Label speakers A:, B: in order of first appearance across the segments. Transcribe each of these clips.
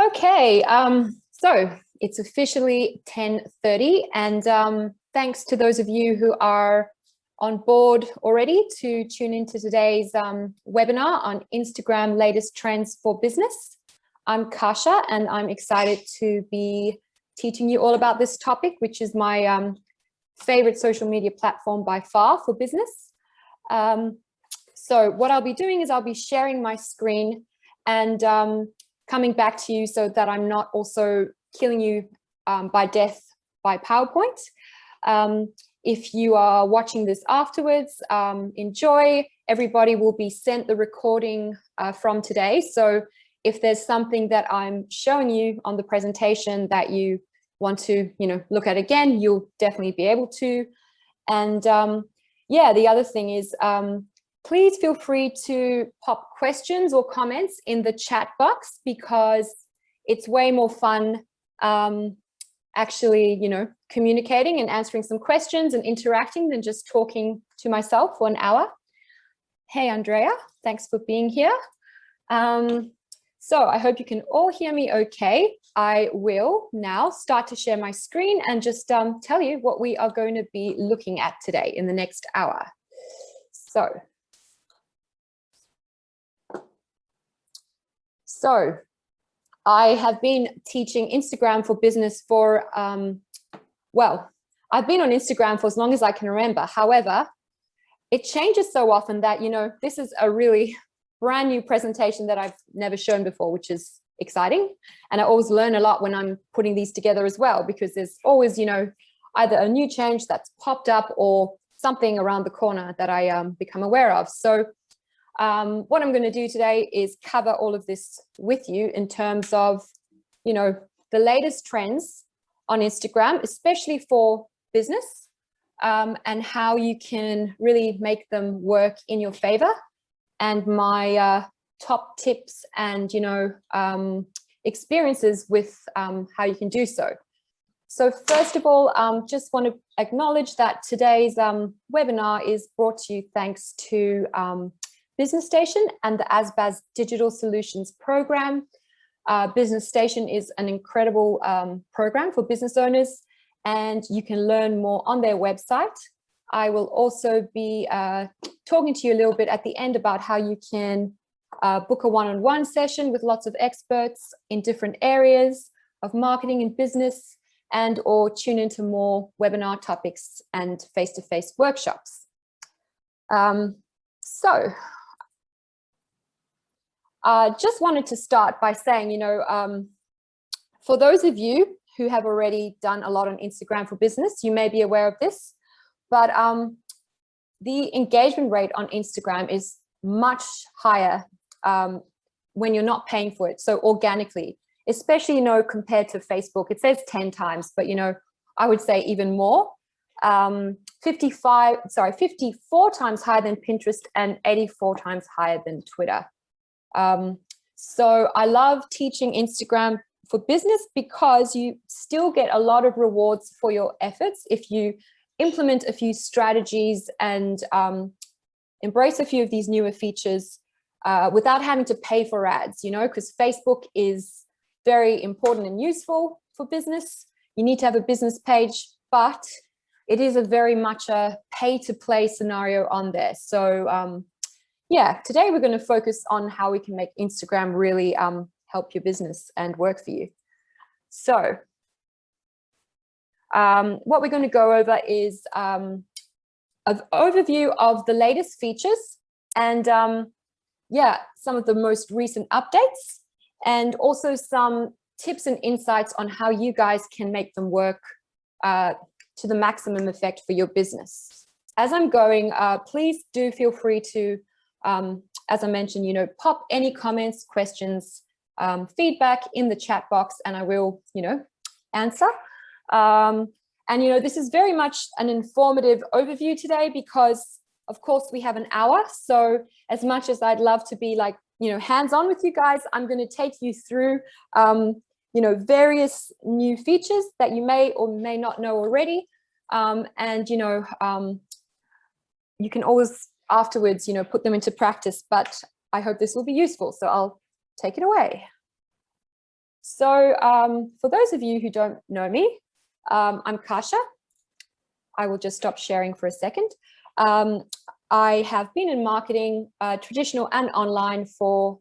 A: Okay, so it's officially 10:30, and thanks to those of you who are on board already to tune into today's webinar on Instagram latest trends for business. I'm Kasia, and I'm excited to be teaching you all about this topic, which is my favorite social media platform by far for business. So what I'll be doing is I'll be sharing my screen and coming back to you so that I'm not also killing you by death by PowerPoint. If you are watching this afterwards, enjoy. Everybody will be sent the recording from today. So if there's something that I'm showing you on the presentation that you want to, look at again, you'll definitely be able to. And yeah, the other thing is, please feel free to pop questions or comments in the chat box, because it's way more fun actually, communicating and answering some questions and interacting than just talking to myself for an hour. Hey, Andrea, thanks for being here. So I hope you can all hear me okay. I will now start to share my screen and just tell you what we are going to be looking at today in the next hour. So I have been teaching Instagram for business for, well, I've been on Instagram for as long as I can remember. However, it changes so often that, this is a really brand new presentation that I've never shown before, which is exciting. And I always learn a lot when I'm putting these together as well, because there's always, either a new change that's popped up or something around the corner that I become aware of. So what I'm going to do today is cover all of this with you in terms of, the latest trends on Instagram, especially for business, and how you can really make them work in your favor, and my top tips and, experiences with how you can do so. So first of all, just want to acknowledge that today's webinar is brought to you thanks to Business Station and the ASBAS Digital Solutions Program. Business Station is an incredible program for business owners, and you can learn more on their website. I will also be talking to you a little bit at the end about how you can book a one-on-one session with lots of experts in different areas of marketing and business, and or tune into more webinar topics and face-to-face workshops. Just wanted to start by saying, for those of you who have already done a lot on Instagram for business, you may be aware of this, but the engagement rate on Instagram is much higher when you're not paying for it, so organically, especially, compared to Facebook. It says 10 times, but, I would say even more. 54 times higher than Pinterest and 84 times higher than Twitter. So I love teaching Instagram for business because you still get a lot of rewards for your efforts if you implement a few strategies and embrace a few of these newer features without having to pay for ads, because Facebook is very important and useful for business. You need to have a business page, but it is a very much a pay-to-play scenario on there. So yeah, today we're going to focus on how we can make Instagram really help your business and work for you. So what we're going to go over is an overview of the latest features and yeah, some of the most recent updates, and also some tips and insights on how you guys can make them work to the maximum effect for your business. As I'm going, please do feel free to, as I mentioned, pop any comments, questions, feedback in the chat box, and I will, answer. And, this is very much an informative overview today because, of course, we have an hour. So as much as I'd love to be like, hands-on with you guys, I'm going to take you through, various new features that you may or may not know already. And, you can always afterwards, put them into practice, but I hope this will be useful. So I'll take it away. So for those of you who don't know me, I'm Kasia. I will just stop sharing for a second. I have been in marketing, traditional and online, for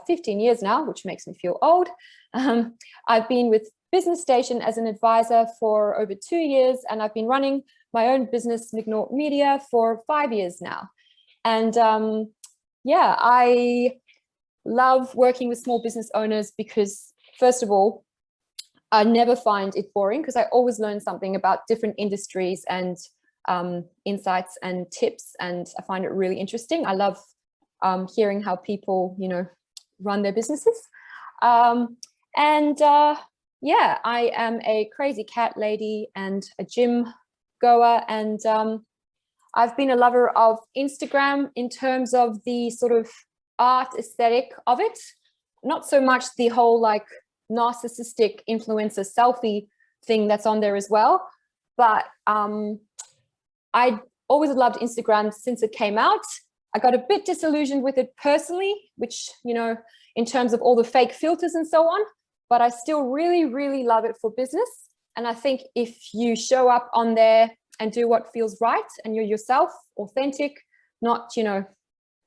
A: 15 years now, which makes me feel old. I've been with Business Station as an advisor for over 2 years, and I've been running my own business, McNaught Media, for 5 years now. And yeah, I love working with small business owners because, first of all, I never find it boring because I always learn something about different industries and insights and tips, and I find it really interesting. I love hearing how people, run their businesses. Yeah, I am a crazy cat lady and a gym goer, and I've been a lover of Instagram in terms of the sort of art aesthetic of it, not so much the whole like narcissistic influencer selfie thing that's on there as well. But I always loved Instagram since it came out. I got a bit disillusioned with it personally, which, in terms of all the fake filters and so on, but I still really, really love it for business. And I think if you show up on there and do what feels right and you're yourself, authentic, not,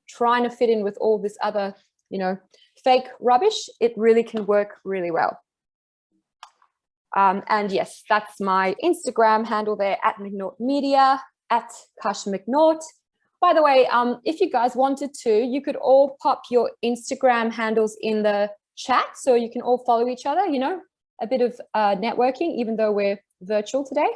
A: trying to fit in with all this other, fake rubbish, it really can work really well. And yes, that's my Instagram handle there, @McNaught Media, @Kasia McNaught. By the way, if you guys wanted to, you could all pop your Instagram handles in the chat so you can all follow each other, a bit of networking, even though we're virtual today.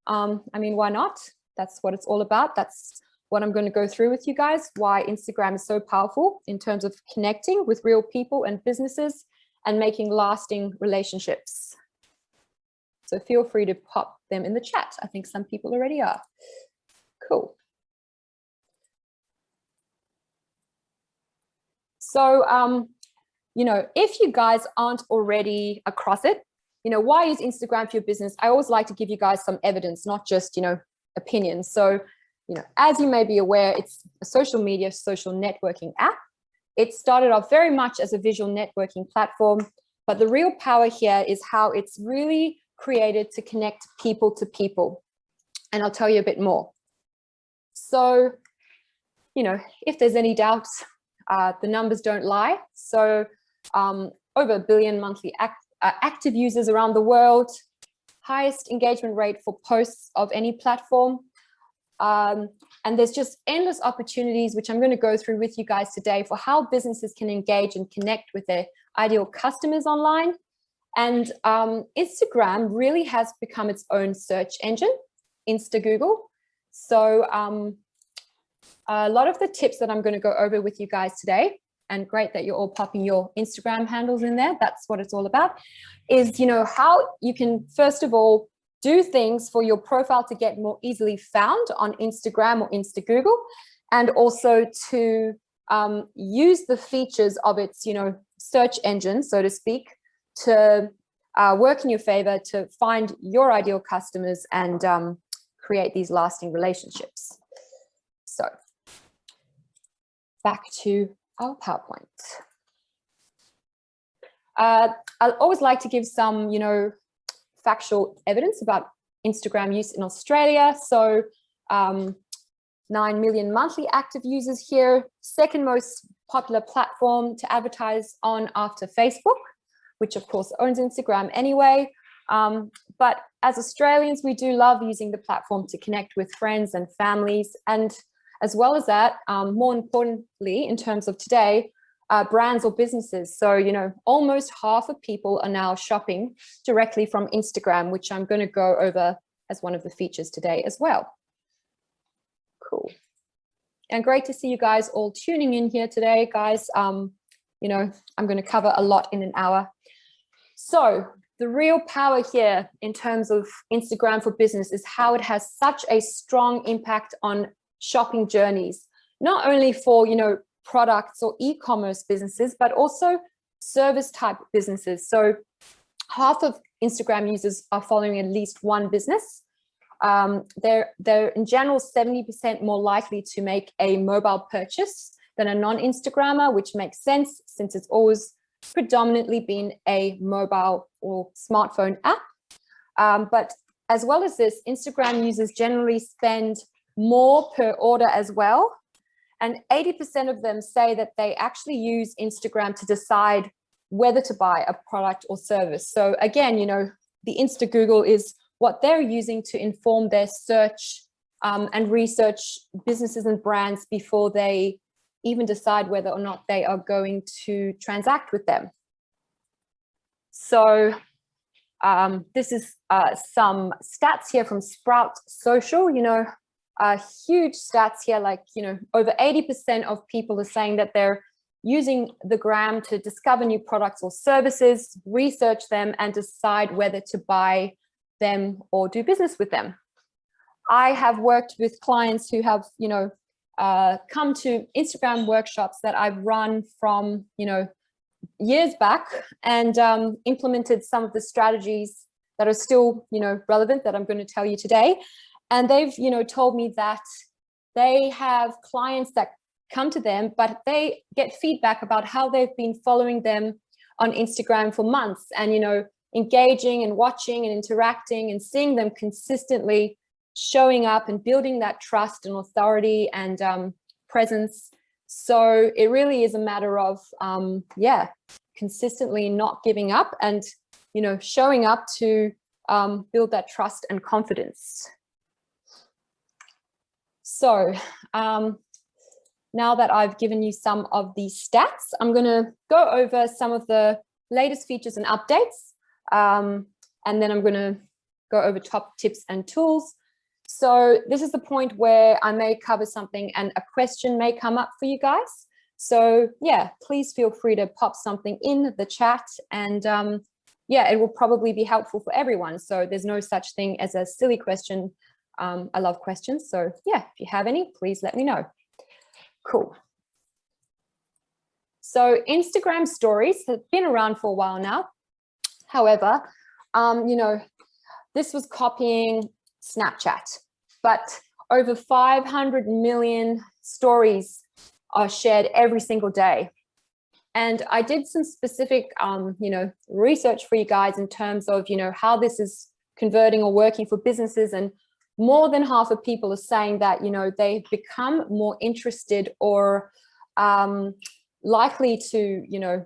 A: I mean, why not? That's what it's all about. That's what I'm going to go through with you guys, why Instagram is so powerful in terms of connecting with real people and businesses and making lasting relationships. So feel free to pop them in the chat. I think some people already are. Cool. So, if you guys aren't already across it, why use Instagram for your business? I always like to give you guys some evidence, not just, opinions. So, as you may be aware, it's a social media, social networking app. It started off very much as a visual networking platform, but the real power here is how it's really created to connect people to people. And I'll tell you a bit more. So, if there's any doubts, the numbers don't lie. So over 1 billion monthly active users around the world, highest engagement rate for posts of any platform. And there's just endless opportunities, which I'm going to go through with you guys today, for how businesses can engage and connect with their ideal customers online. And Instagram really has become its own search engine, Google. So a lot of the tips that I'm going to go over with you guys today, and great that you're all popping your Instagram handles in there, that's what it's all about, is, how you can, first of all, do things for your profile to get more easily found on Instagram or Google, and also to use the features of its, search engine, so to speak, to work in your favor to find your ideal customers and create these lasting relationships. So back to our PowerPoint. I always like to give some, factual evidence about Instagram use in Australia. So 9 million monthly active users here, second most popular platform to advertise on after Facebook, which of course owns Instagram anyway. But as Australians, we do love using the platform to connect with friends and families. And as well as that, more importantly, in terms of today, brands or businesses. So, almost half of people are now shopping directly from Instagram, which I'm going to go over as one of the features today as well. Cool. And great to see you guys all tuning in here today, guys. I'm going to cover a lot in an hour. So the real power here in terms of Instagram for business is how it has such a strong impact on shopping journeys, not only for, products or e-commerce businesses, but also service type businesses. So half of Instagram users are following at least one business. They're in general 70% more likely to make a mobile purchase than a non-Instagrammer, which makes sense since it's always predominantly been a mobile or smartphone app. But as well as this, Instagram users generally spend more per order as well. And 80% of them say that they actually use Instagram to decide whether to buy a product or service. So again, you know, the Insta Google is what they're using to inform their search and research businesses and brands before they even decide whether or not they are going to transact with them. So this is some stats here from Sprout Social, you know, huge stats here, like, you know, over 80% of people are saying that they're using the gram to discover new products or services, research them, and decide whether to buy them or do business with them. I have worked with clients who have, you know, come to Instagram workshops that I've run from, you know, years back, and implemented some of the strategies that are still, you know, relevant that I'm going to tell you today. And they've, you know, told me that they have clients that come to them, but they get feedback about how they've been following them on Instagram for months and, you know, engaging and watching and interacting and seeing them consistently showing up and building that trust and authority and presence. So it really is a matter of, yeah, consistently not giving up and, you know, showing up to build that trust and confidence. So now that I've given you some of the stats, I'm going to go over some of the latest features and updates. And then I'm going to go over top tips and tools. So this is the point where I may cover something and a question may come up for you guys. So yeah, please feel free to pop something in the chat, and yeah, it will probably be helpful for everyone. So there's no such thing as a silly question. I love questions. So yeah, if you have any, please let me know. Cool. So Instagram stories have been around for a while now. However, you know, this was copying Snapchat, but over 500 million stories are shared every single day. And I did some specific, you know, research for you guys in terms of, you know, how this is converting or working for businesses. And more than half of people are saying that, you know, they've become more interested or likely to, you know,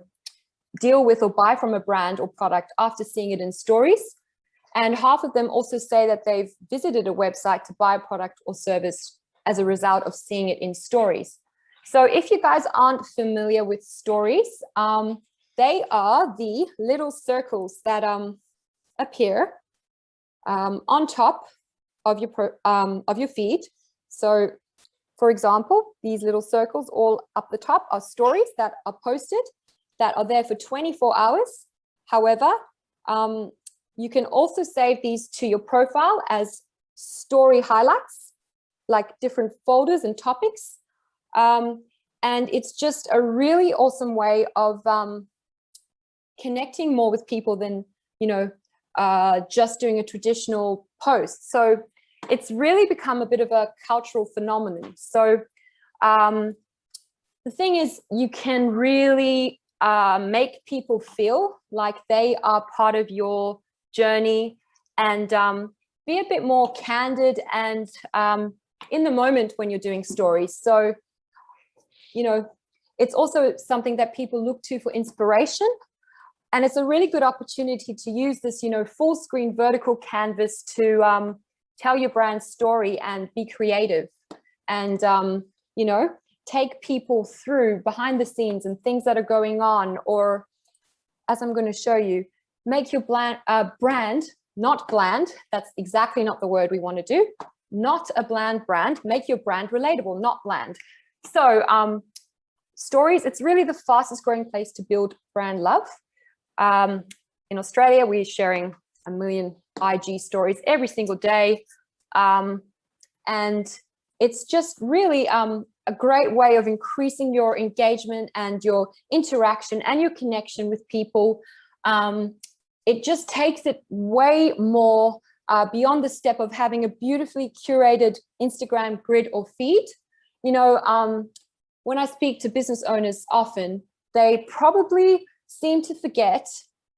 A: deal with or buy from a brand or product after seeing it in stories. And half of them also say that they've visited a website to buy a product or service as a result of seeing it in stories. So if you guys aren't familiar with stories, they are the little circles that appear on top of your feed. So for example, these little circles all up the top are stories that are posted that are there for 24 hours. However, you can also save these to your profile as story highlights, like different folders and topics. And it's just a really awesome way of connecting more with people than, you know, just doing a traditional post. So it's really become a bit of a cultural phenomenon. So the thing is, you can really make people feel like they are part of your journey and be a bit more candid and in the moment when you're doing stories. So, you know, it's also something that people look to for inspiration. And it's a really good opportunity to use this, you know, full screen vertical canvas to tell your brand story and be creative and, you know, take people through behind the scenes and things that are going on, or as I'm going to show you, make your brand not bland. That's exactly not the word we want to do. Not a bland brand. Make your brand relatable, not bland. So stories, it's really the fastest growing place to build brand love. In Australia, we're sharing 1 million IG stories every single day. And it's just really a great way of increasing your engagement and your interaction and your connection with people. It just takes it way more beyond the step of having a beautifully curated Instagram grid or feed. You know, when I speak to business owners often, they probably seem to forget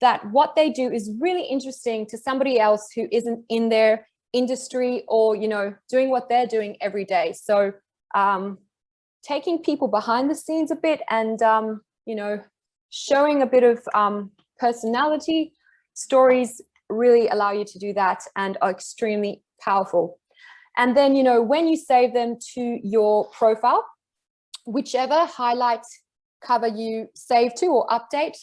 A: that what they do is really interesting to somebody else who isn't in their industry or, you know, doing what they're doing every day. So taking people behind the scenes a bit and, you know, showing a bit of personality, stories really allow you to do that and are extremely powerful. And then, you know, when you save them to your profile, whichever highlight cover you save to or update,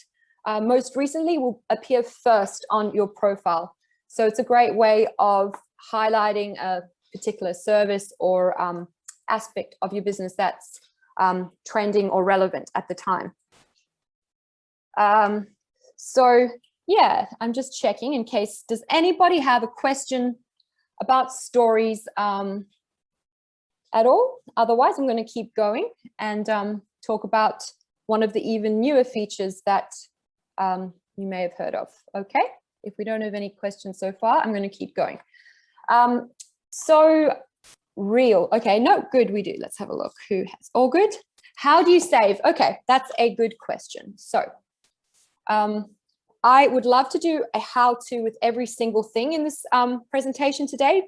A: most recently will appear first on your profile. So it's a great way of highlighting a particular service or aspect of your business that's trending or relevant at the time. So yeah, I'm just checking in case, does anybody have a question about stories at all? Otherwise, I'm going to keep going and talk about one of the even newer features that you may have heard of. Okay, if we don't have any questions so far, I'm going to keep going. So Reel, okay, no, good, we do. Let's have a look. Who has? All good? How do you save? Okay, that's a good question. So I would love to do a how-to with every single thing in this presentation today,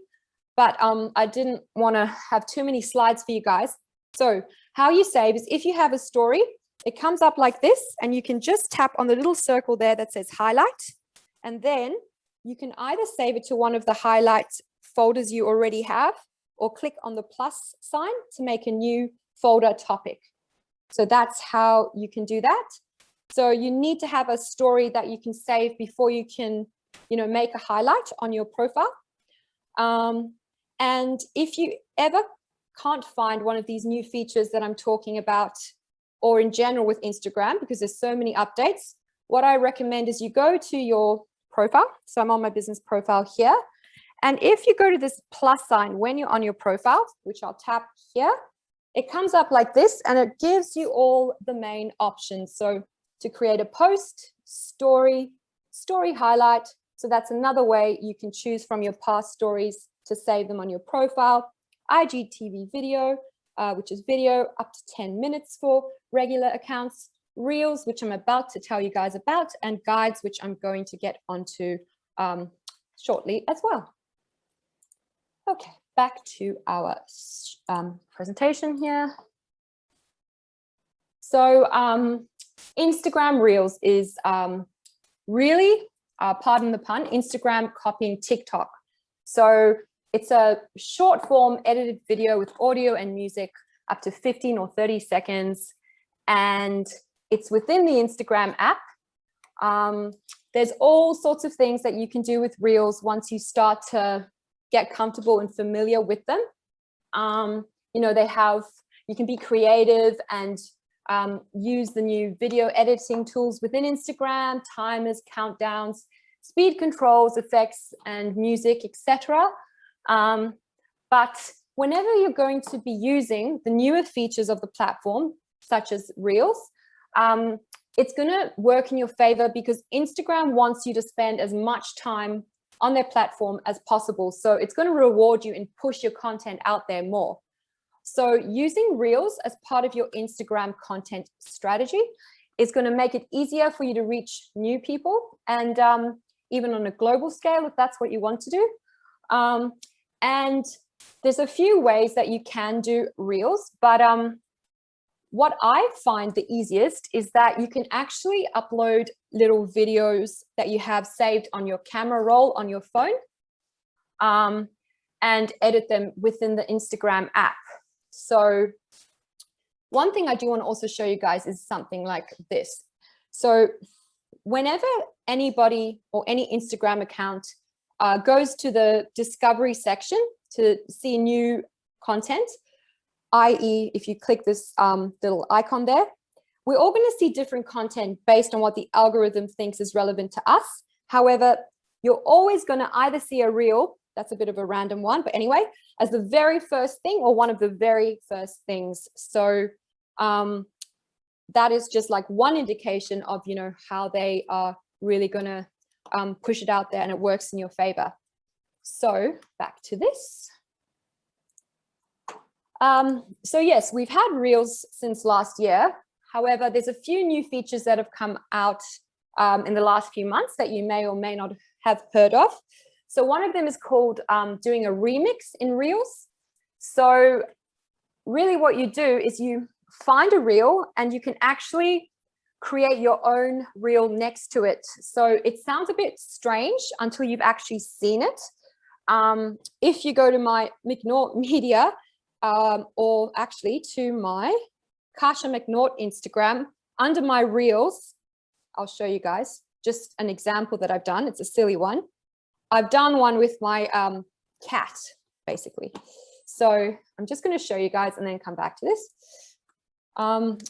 A: but I didn't want to have too many slides for you guys. So how you save is if you have a story, it comes up like this, and you can just tap on the little circle there that says highlight, and then you can either save it to one of the highlight folders you already have, or click on the plus sign to make a new folder topic. So that's how you can do that. So you need to have a story that you can save before you can, you know, make a highlight on your profile. And if you ever can't find one of these new features that I'm talking about, or in general with Instagram, because there's so many updates, what I recommend is you go to your profile. So I'm on my business profile here. And if you go to this plus sign when you're on your profile, which I'll tap here, it comes up like this, and it gives you all the main options. So to create a post, story, story highlight. So that's another way you can choose from your past stories to save them on your profile. Igtv video, which is video up to 10 minutes for regular accounts. Reels, which I'm about to tell you guys about, and guides, which I'm going to get onto shortly as well. Okay, back to our presentation here. So Instagram Reels is really, pardon the pun, Instagram copying TikTok. So it's a short form edited video with audio and music up to 15 or 30 seconds. And it's within the Instagram app. There's all sorts of things that you can do with Reels once you start to get comfortable and familiar with them. You know, you can be creative and use the new video editing tools within Instagram, timers, countdowns, speed controls, effects, and music, etc. But whenever you're going to be using the newer features of the platform, such as Reels, it's going to work in your favor because Instagram wants you to spend as much time on their platform as possible. So it's going to reward you and push your content out there more. So using Reels as part of your Instagram content strategy is going to make it easier for you to reach new people, and even on a global scale, if that's what you want to do. And there's a few ways that you can do Reels, but what I find the easiest is that you can actually upload little videos that you have saved on your camera roll on your phone and edit them within the Instagram app. So one thing I do want to also show you guys is something like this. So whenever anybody or any Instagram account goes to the discovery section to see new content, i.e. if you click this little icon there, we're all going to see different content based on what the algorithm thinks is relevant to us. However, you're always going to either see a reel, that's a bit of a random one, but anyway, as the very first thing or one of the very first things. So that is just like one indication of, you know, how they are really going to push it out there and it works in your favor. So back to this. So yes, we've had Reels since last year. However, there's a few new features that have come out in the last few months that you may or may not have heard of. So one of them is called doing a remix in Reels. So really what you do is you find a reel and you can actually create your own reel next to it. So it sounds a bit strange until you've actually seen it. If you go to my McNaught Media, or actually to my Kasia McNaught Instagram, under my reels, I'll show you guys just an example that I've done. It's a silly one. I've done one with my cat, basically. So I'm just going to show you guys and then come back to this.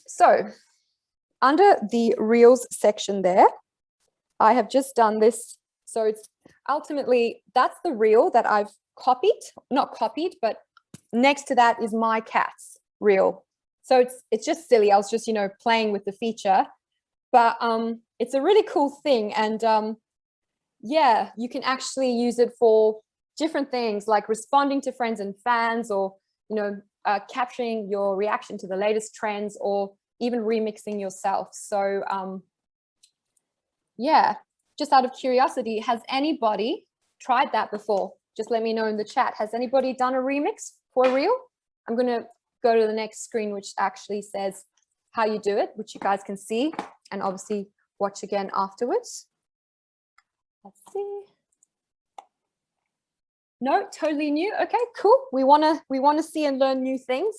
A: So under the reels section there, I have just done this. So it's ultimately, that's the reel that I've copied, not copied, but next to that is my cat's reel. So it's just silly. I was just, playing with the feature, but it's a really cool thing. And yeah, you can actually use it for different things like responding to friends and fans, or, capturing your reaction to the latest trends, or even remixing yourself. So yeah, just out of curiosity, has anybody tried that before? Just let me know in the chat. Has anybody done a remix for a reel? I'm going to go to the next screen, which actually says how you do it, which you guys can see and obviously watch again afterwards. Let's see. No, totally new. Okay, cool. We want to see and learn new things.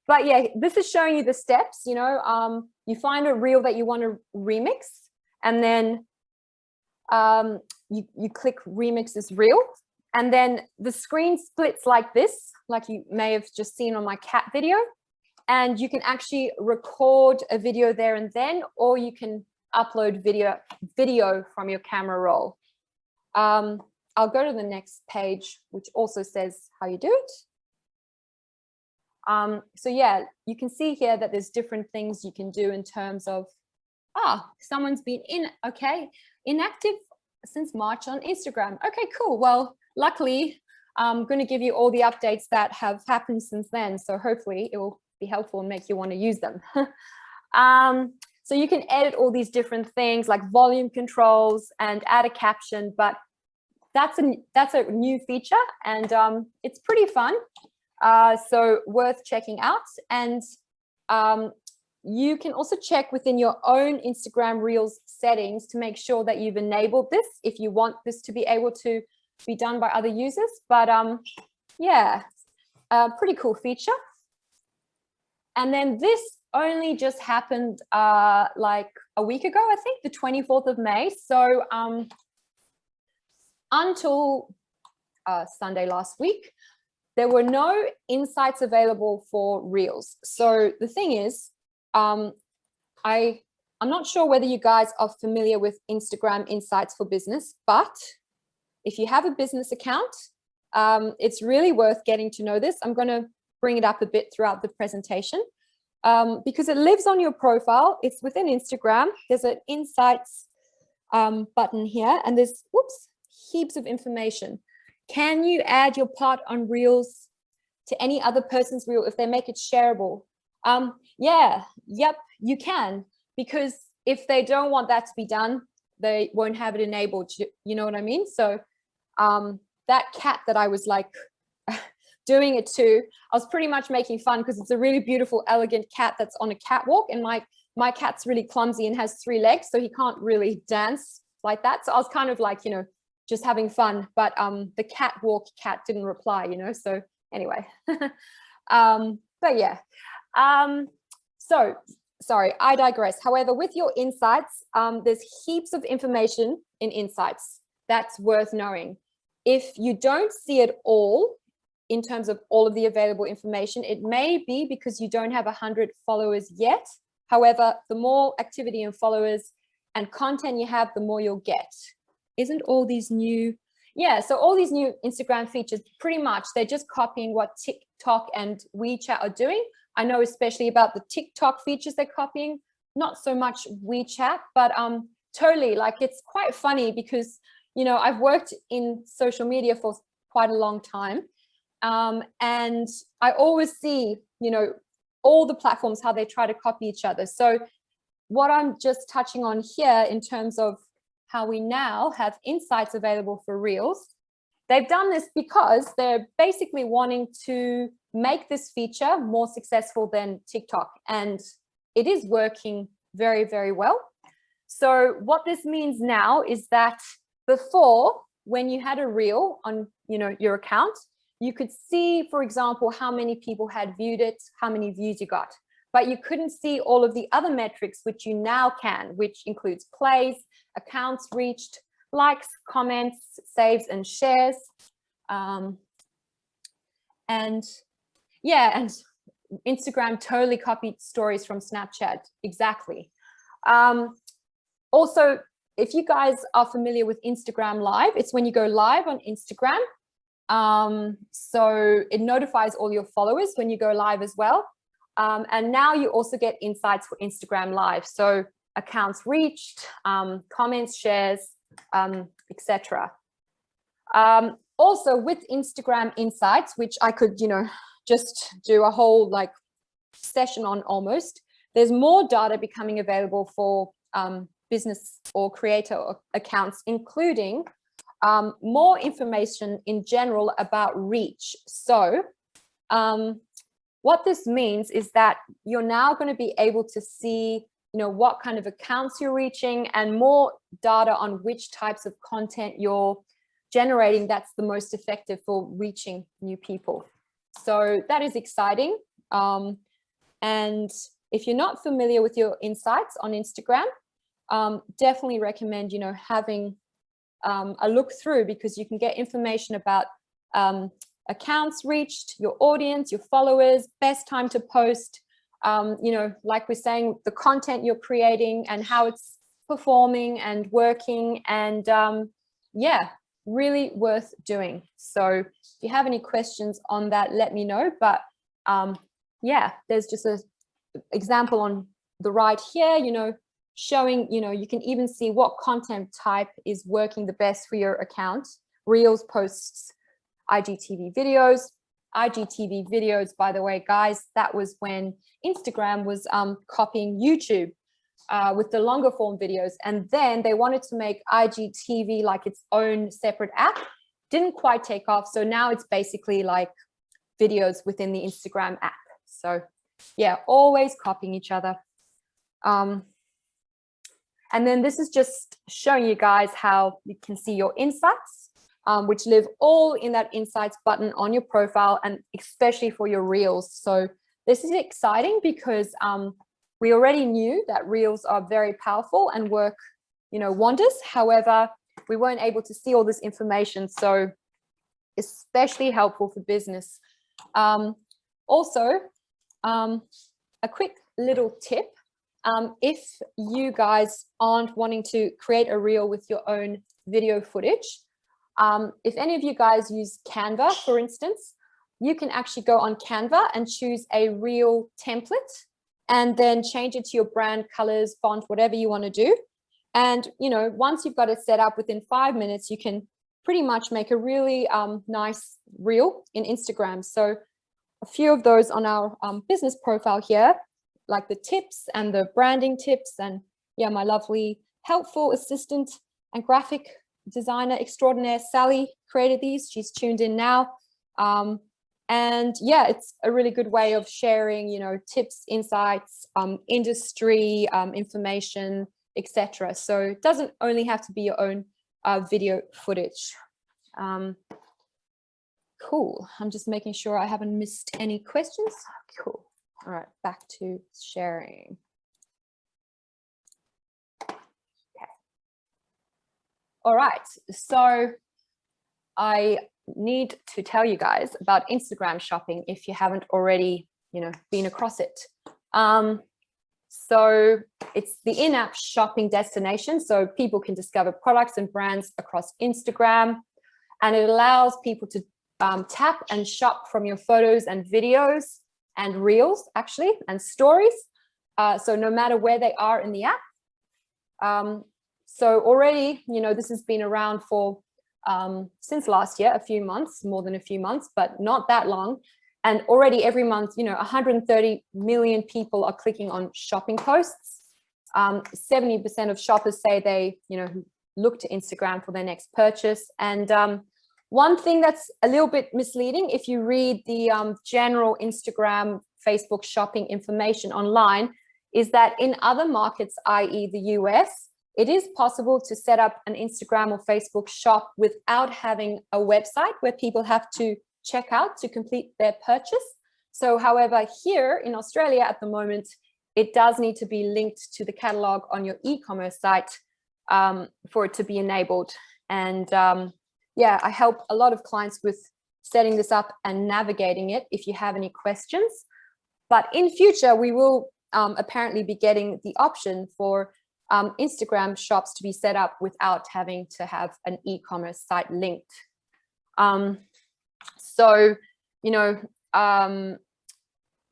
A: But yeah, this is showing you the steps. You find a reel that you want to remix, and then you click remix this reel, and then the screen splits like this, like you may have just seen on my cat video, and you can actually record a video there and then, or you can upload video from your camera roll. I'll go to the next page, which also says how you do it. So yeah, you can see here that there's different things you can do in terms of, someone's been inactive since March on Instagram. Okay, cool. Well, luckily, I'm going to give you all the updates that have happened since then. So hopefully it will be helpful and make you want to use them. So you can edit all these different things like volume controls and add a caption, but that's a new feature, and it's pretty fun. So worth checking out. And you can also check within your own Instagram Reels settings to make sure that you've enabled this if you want this to be able to be done by other users. But yeah, pretty cool feature. And then this only just happened like a week ago, I think, the 24th of May. So until Sunday last week, there were no insights available for Reels. So the thing is, I'm not sure whether you guys are familiar with Instagram Insights for Business, but if you have a business account, it's really worth getting to know this. I'm going to bring it up a bit throughout the presentation because it lives on your profile. It's within Instagram. There's an Insights button here, and there's heaps of information. Can you add your part on Reels to any other person's reel if they make it shareable? Yep, you can, because if they don't want that to be done, they won't have it enabled. You know what I mean? So that cat that I was like doing it to, I was pretty much making fun because it's a really beautiful, elegant cat that's on a catwalk, and my cat's really clumsy and has 3 legs, so he can't really dance like that. So I was kind of like, just having fun, but the catwalk cat didn't reply, so anyway. But yeah, so sorry, I digress. However, with your insights, there's heaps of information in insights that's worth knowing. If you don't see it all in terms of all of the available information, it may be because you don't have 100 followers yet. However, the more activity and followers and content you have, the more you'll get. Isn't all these new? Yeah, so all these new Instagram features, pretty much, they're just copying what TikTok and WeChat are doing. I know especially about the TikTok features they're copying, not so much WeChat, but totally, like, it's quite funny because, I've worked in social media for quite a long time. And I always see, all the platforms, how they try to copy each other. So what I'm just touching on here in terms of how we now have insights available for Reels, they've done this because they're basically wanting to make this feature more successful than TikTok, and it is working very, very well. So what this means now is that before, when you had a Reel on, your account, you could see, for example, how many people had viewed it, how many views you got, but you couldn't see all of the other metrics, which you now can, which includes plays, accounts reached, likes, comments, saves, and shares. And Instagram totally copied stories from Snapchat. Exactly. Also, if you guys are familiar with Instagram Live, it's when you go live on Instagram. So it notifies all your followers when you go live as well. And now you also get insights for Instagram Live. So accounts reached, comments, shares, etc. Also with Instagram Insights, which I could, just do a whole session on almost, there's more data becoming available for business or creator accounts, including more information in general about reach. So what this means is that you're now going to be able to see, what kind of accounts you're reaching, and more data on which types of content you're generating that's the most effective for reaching new people. So that is exciting. And if you're not familiar with your insights on Instagram, definitely recommend, having a look through, because you can get information about accounts reached, your audience, your followers, best time to post, like we're saying, the content you're creating and how it's performing and working, and really worth doing. So if you have any questions on that, let me know. But there's just an example on the right here, showing, you can even see what content type is working the best for your account. Reels, posts, IGTV videos. IGTV videos, by the way, guys, that was when Instagram was copying YouTube with the longer form videos. And then they wanted to make IGTV like its own separate app. Didn't quite take off. So now it's basically like videos within the Instagram app. So yeah, always copying each other. And then this is just showing you guys how you can see your insights, which live all in that insights button on your profile, and especially for your Reels. So this is exciting because we already knew that Reels are very powerful and work, wonders. However, we weren't able to see all this information. So especially helpful for business. Also, a quick little tip. If you guys aren't wanting to create a Reel with your own video footage, if any of you guys use Canva, for instance, you can actually go on Canva and choose a Reel template and then change it to your brand, colors, font, whatever you want to do. And, once you've got it set up, within 5 minutes, you can pretty much make a really nice Reel in Instagram. So a few of those on our business profile here, like the tips and the branding tips, and my lovely helpful assistant and graphic designer extraordinaire Sally created these. She's tuned in now. And it's a really good way of sharing, tips, insights, industry information, etc. So it doesn't only have to be your own video footage. Cool. I'm just making sure I haven't missed any questions. Cool. All right, back to sharing. Okay. All right, so I need to tell you guys about Instagram shopping if you haven't already, been across it. So it's the in-app shopping destination, so people can discover products and brands across Instagram, and it allows people to tap and shop from your photos and videos and Reels, actually, and stories. So no matter where they are in the app. So already, this has been around for since last year, a few months, more than a few months, but not that long. And already every month, 130 million people are clicking on shopping posts. 70% of shoppers say they, look to Instagram for their next purchase. And one thing that's a little bit misleading, if you read the general Instagram, Facebook shopping information online, is that in other markets, i.e. the US, it is possible to set up an Instagram or Facebook shop without having a website where people have to check out to complete their purchase. So, however, here in Australia at the moment, it does need to be linked to the catalog on your e-commerce site for it to be enabled. And yeah, I help a lot of clients with setting this up and navigating it if you have any questions. But in future, we will apparently be getting the option for Instagram shops to be set up without having to have an e-commerce site linked. So,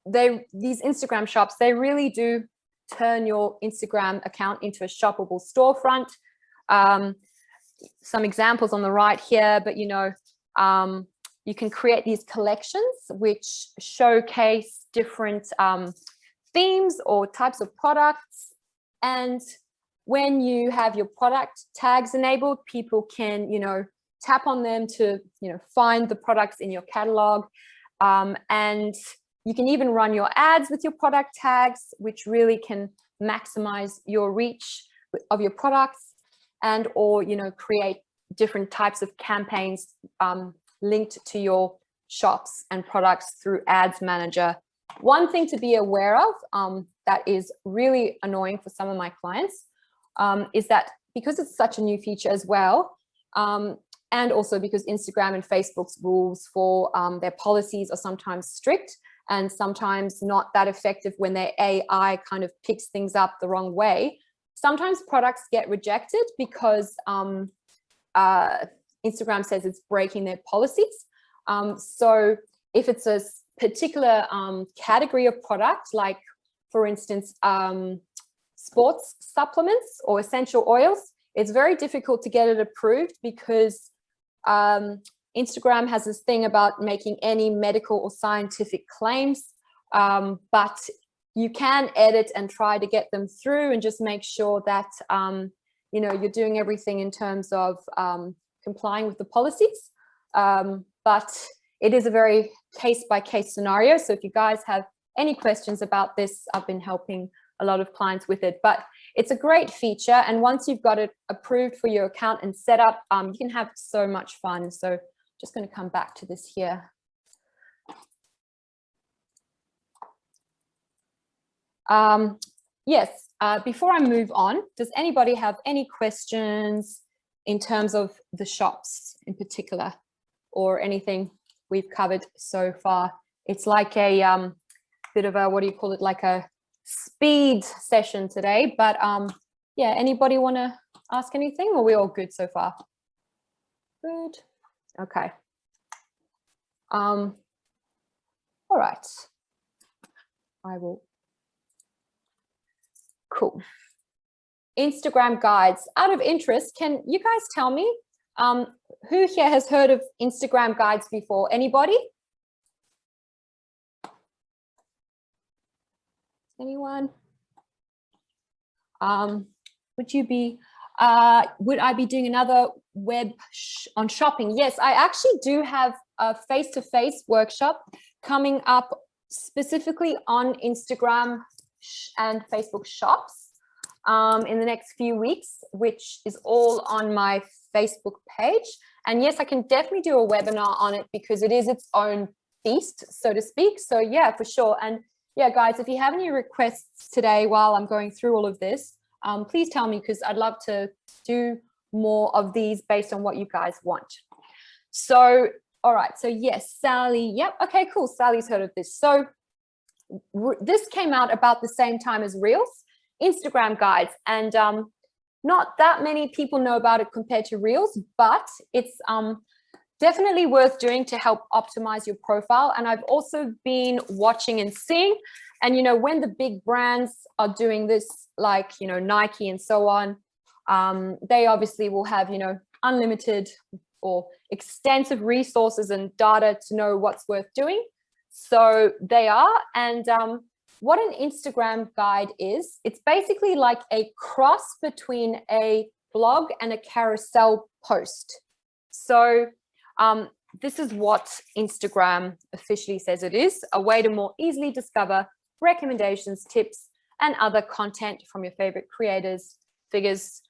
A: these Instagram shops, they really do turn your Instagram account into a shoppable storefront. Some examples on the right here, but you can create these collections which showcase different themes or types of products. And when you have your product tags enabled, people can, tap on them to, find the products in your catalog. And you can even run your ads with your product tags, which really can maximize your reach of your products, and or, create different types of campaigns linked to your shops and products through Ads Manager. One thing to be aware of that is really annoying for some of my clients is that because it's such a new feature as well, and also because Instagram and Facebook's rules for their policies are sometimes strict and sometimes not that effective when their AI kind of picks things up the wrong way. Sometimes products get rejected because Instagram says it's breaking their policies. So if it's a particular category of product, like for instance, sports supplements or essential oils, it's very difficult to get it approved because Instagram has this thing about making any medical or scientific claims, but you can edit and try to get them through and just make sure that, you're doing everything in terms of complying with the policies. But it is a very case-by-case scenario. So if you guys have any questions about this, I've been helping a lot of clients with it, but it's a great feature. And once you've got it approved for your account and set up, you can have so much fun. So just going to come back to this here. Yes, before I move on, does anybody have any questions in terms of the shops in particular or anything we've covered so far? It's like a bit of a, what do you call it, like a speed session today, but yeah, anybody want to ask anything, or are we all good so far? Good. Okay. All right. I will. Cool. Instagram guides. Out of interest, can you guys tell me who here has heard of Instagram guides before? Anybody? Anyone? Would I be doing another web on shopping? Yes, I actually do have a face-to-face workshop coming up specifically on Instagram and Facebook shops in the next few weeks, which is all on my Facebook page. And yes, I can definitely do a webinar on it because it is its own beast, so to speak. So yeah, for sure. And yeah, guys, if you have any requests today while I'm going through all of this, please tell me, because I'd love to do more of these based on what you guys want. So, all right. So yes, Sally. Yep. Okay, cool. Sally's heard of this. So this came out about the same time as Reels, Instagram guides. And not that many people know about it compared to Reels, but it's definitely worth doing to help optimize your profile. And I've also been watching and seeing, and when the big brands are doing this, like Nike and so on, they obviously will have unlimited or extensive resources and data to know what's worth doing. So they are, and what an Instagram guide is, it's basically like a cross between a blog and a carousel post. So this is what Instagram officially says it is: a way to more easily discover recommendations, tips, and other content from your favorite creators, figures,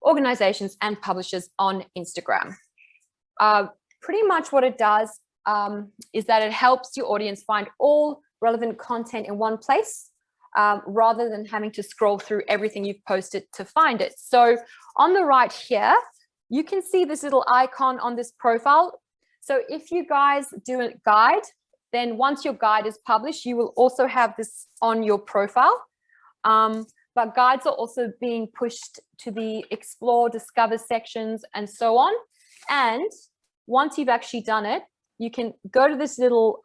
A: organizations, and publishers on Instagram. Pretty much what it does is that it helps your audience find all relevant content in one place, rather than having to scroll through everything you've posted to find it. So on the right here, you can see this little icon on this profile. So if you guys do a guide, then once your guide is published, you will also have this on your profile. But guides are also being pushed to the explore, discover sections, and so on. And once you've actually done it, you can go to this little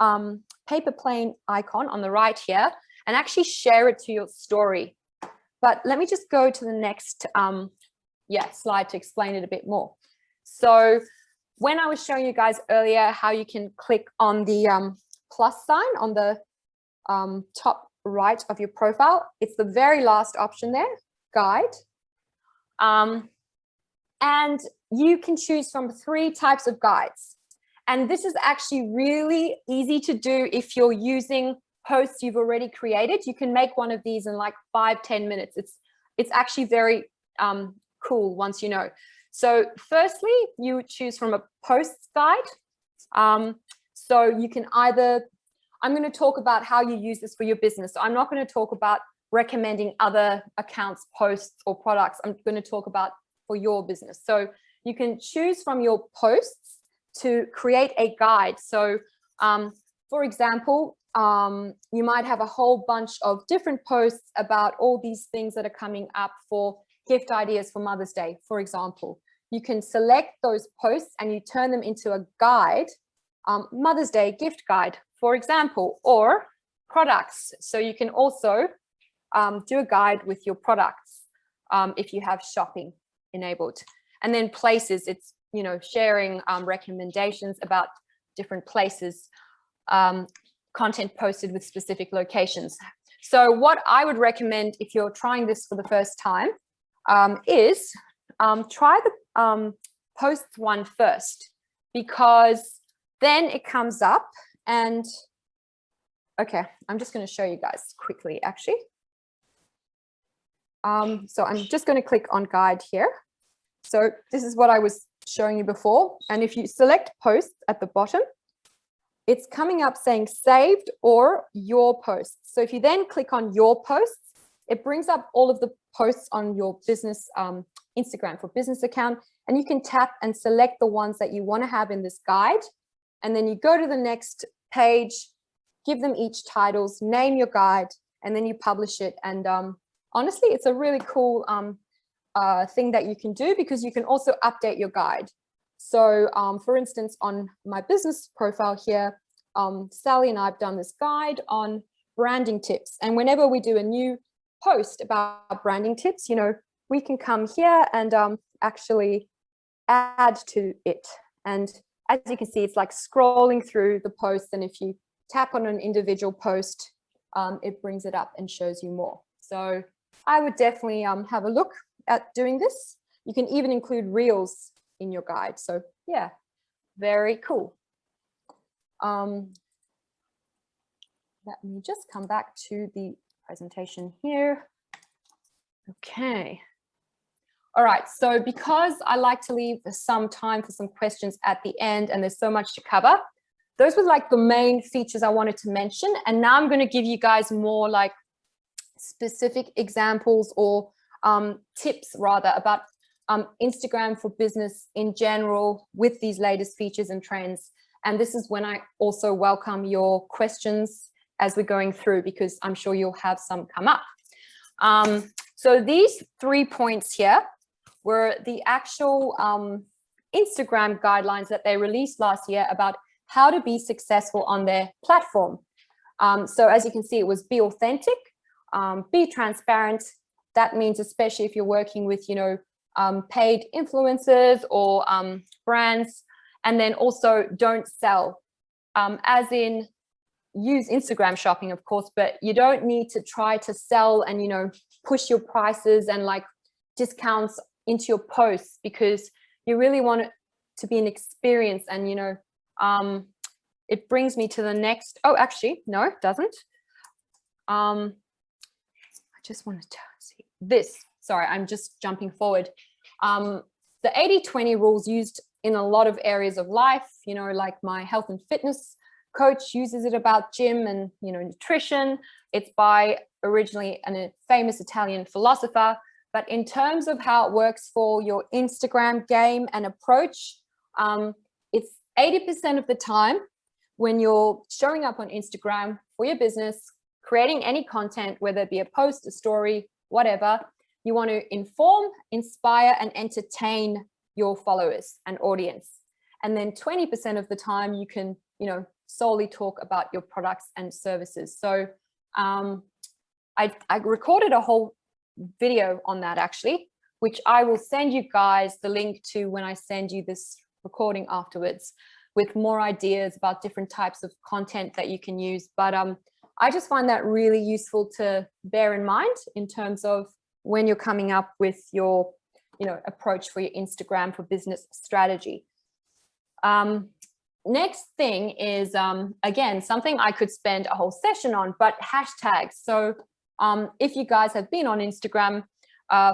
A: paper plane icon on the right here and actually share it to your story. But let me just go to the next slide to explain it a bit more. So when I was showing you guys earlier how you can click on the plus sign on the top right of your profile, it's the very last option there, guide. And you can choose from 3 types of guides. And this is actually really easy to do if you're using posts you've already created. You can make one of these in like 5-10 minutes. It's actually very cool once you know. So firstly, you choose from a posts guide. So you can either, I'm going to talk about how you use this for your business. So I'm not going to talk about recommending other accounts, posts, or products. I'm going to talk about for your business. So you can choose from your posts to create a guide. So for example, you might have a whole bunch of different posts about all these things that are coming up for gift ideas for Mother's Day, for example. You can select those posts and you turn them into a guide, Mother's Day gift guide, for example, or products. So you can also do a guide with your products if you have shopping enabled. And then places, it's, you know, sharing recommendations about different places, content posted with specific locations. So what I would recommend if you're trying this for the first time is try the posts one first, because then it comes up and, okay, I'm just going to show you guys quickly actually. So I'm just going to click on guide here. So this is what I was showing you before. And if you select posts at the bottom, it's coming up saying saved or your posts. So if you then click on your posts, it brings up all of the posts on your business Instagram for business account, and you can tap and select the ones that you want to have in this guide. And then you go to the next page, give them each titles, name your guide, and then you publish it. And honestly, it's a really cool thing that you can do, because you can also update your guide. So for instance, on my business profile here, Sally and I have done this guide on branding tips. And whenever we do a new post about branding tips, you know, we can come here and actually add to it. And as you can see, it's like scrolling through the posts. And if you tap on an individual post, it brings it up and shows you more. So I would definitely have a look at doing this. You can even include reels in your guide. So yeah, very cool. Let me just come back to the presentation here. Okay. All right, so because I like to leave some time for some questions at the end and there's so much to cover, those were like the main features I wanted to mention. And now I'm going to give you guys more like specific examples or tips rather about Instagram for business in general with these latest features and trends. And this is when I also welcome your questions as we're going through, because I'm sure you'll have some come up. So these 3 points here were the actual Instagram guidelines that they released last year about how to be successful on their platform. So as you can see, it was be authentic, be transparent. That means especially if you're working with, you know, paid influencers or brands, and then also don't sell, as in use Instagram shopping, of course, but you don't need to try to sell and, you know, push your prices and like discounts into your posts, because you really want it to be an experience. And, you know, it brings me to the next, oh, actually, no, it doesn't. I just wanted to see this. Sorry, I'm just jumping forward. The 80-20 rules used in a lot of areas of life, you know, like my health and fitness coach uses it about gym and, you know, nutrition. It's by originally a famous Italian philosopher. But in terms of how it works for your Instagram game and approach, it's 80% of the time when you're showing up on Instagram for your business, creating any content, whether it be a post, a story, whatever, you want to inform, inspire, and entertain your followers and audience. And then 20% of the time you can, you know, solely talk about your products and services. So I recorded a whole video on that actually, which I will send you guys the link to when I send you this recording afterwards, with more ideas about different types of content that you can use. But I just find that really useful to bear in mind in terms of when you're coming up with your, you know, approach for your Instagram for business strategy. Next thing is, again, something I could spend a whole session on, but hashtags. So if you guys have been on Instagram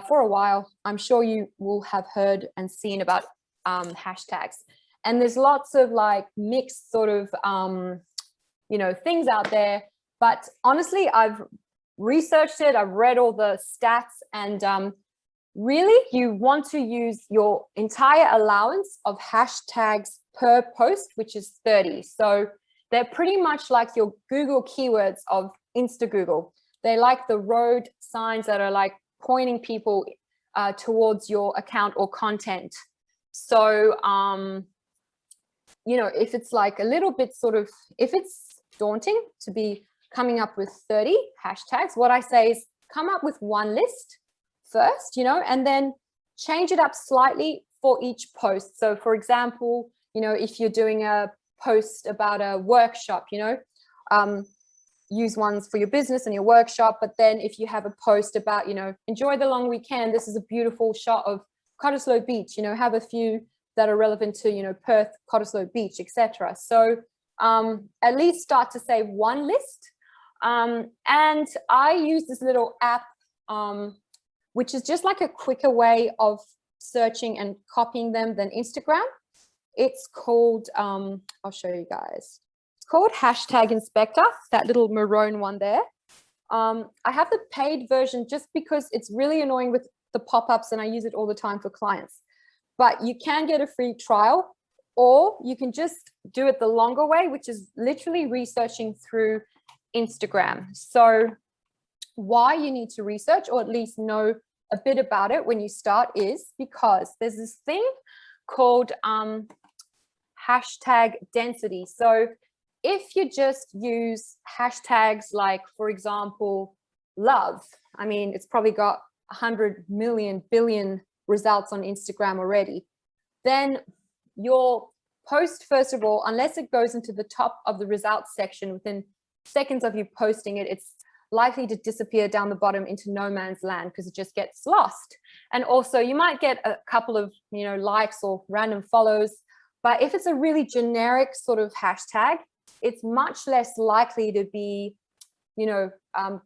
A: for a while, I'm sure you will have heard and seen about hashtags. And there's lots of like mixed sort of, you know, things out there. But honestly, I've researched it, I've read all the stats, and really you want to use your entire allowance of hashtags per post, which is 30. So they're pretty much like your Google keywords of Google. They like the road signs that are like pointing people towards your account or content. So, you know, if it's like a little bit sort of, if it's daunting to be coming up with 30 hashtags, what I say is come up with one list first, you know, and then change it up slightly for each post. So for example, you know, if you're doing a post about a workshop, you know, use ones for your business and your workshop. But then if you have a post about, you know, enjoy the long weekend, this is a beautiful shot of Carousel Beach, you know, have a few that are relevant to, you know, Perth, Carousel Beach, etc. So at least start to say one list. And I use this little app, which is just like a quicker way of searching and copying them than Instagram. It's called, I'll show you guys. It's called Hashtag Inspector, that little maroon one there. I have the paid version just because it's really annoying with the pop-ups and I use it all the time for clients. But you can get a free trial, or you can just do it the longer way, which is literally researching through Instagram. So why you need to research, or at least know a bit about it when you start, is because there's this thing called hashtag density. So if you just use hashtags like, for example, love, I mean, it's probably got 100 million billion results on Instagram already, then your post, first of all, unless it goes into the top of the results section within seconds of you posting it, it's likely to disappear down the bottom into no man's land because it just gets lost. And also you might get a couple of, you know, likes or random follows, but if it's a really generic sort of hashtag, it's much less likely to be, you know,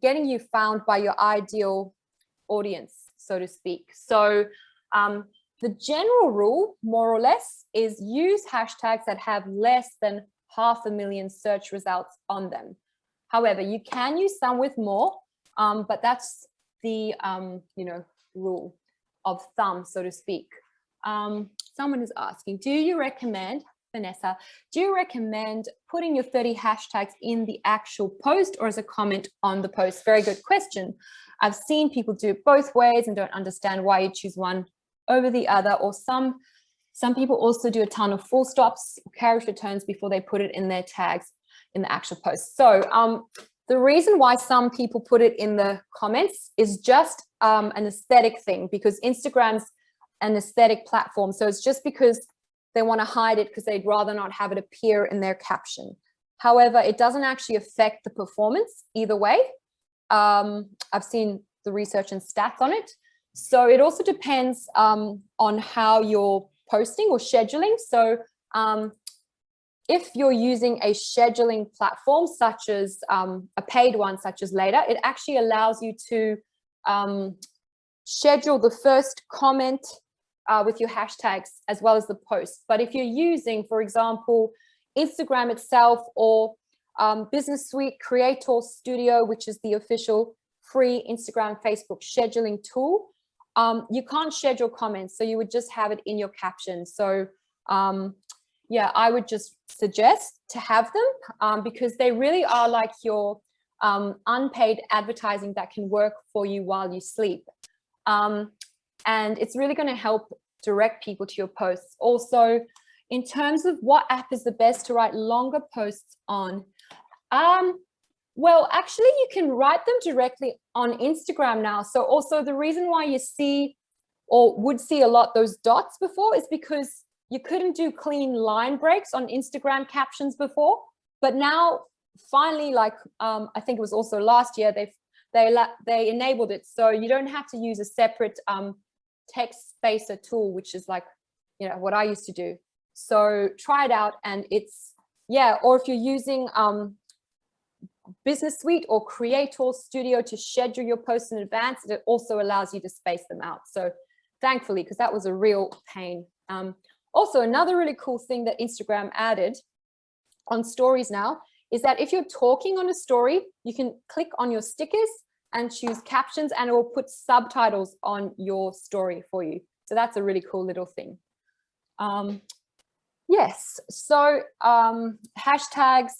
A: getting you found by your ideal audience, so to speak. So the general rule, more or less, is use hashtags that have less than 500,000 search results on them. However, you can use some with more, but that's the, you know, rule of thumb, so to speak. Someone is asking, do you recommend, Vanessa, do you recommend putting your 30 hashtags in the actual post or as a comment on the post? Very good question. I've seen people do it both ways and don't understand why you choose one over the other, or some people also do a ton of full stops, character turns before they put it in their tags in the actual post. So the reason why some people put it in the comments is just an aesthetic thing, because Instagram's an aesthetic platform. So it's just because they want to hide it because they'd rather not have it appear in their caption. However, it doesn't actually affect the performance either way. I've seen the research and stats on it. So it also depends on how you're posting or scheduling. So if you're using a scheduling platform, such as a paid one, such as Later, it actually allows you to schedule the first comment with your hashtags as well as the post. But if you're using, for example, Instagram itself or Business Suite Creator Studio, which is the official free Instagram, Facebook scheduling tool, you can't schedule comments. So you would just have it in your caption. So yeah, I would just suggest to have them because they really are like your unpaid advertising that can work for you while you sleep. And it's really going to help direct people to your posts. Also, in terms of what app is the best to write longer posts on, well, actually, you can write them directly on Instagram now. So also the reason why you see or would see a lot those dots before is because you couldn't do clean line breaks on Instagram captions before. But now, finally, like I think it was also last year, they enabled it. So you don't have to use a separate text spacer tool, which is like, you know, what I used to do. So try it out, and it's, yeah, or if you're using Business Suite or Creator Studio to schedule your posts in advance, it also allows you to space them out. So thankfully, because that was a real pain. Also, another really cool thing that Instagram added on stories now is that if you're talking on a story, you can click on your stickers and choose captions, and it will put subtitles on your story for you. So that's a really cool little thing. Yes, so hashtags,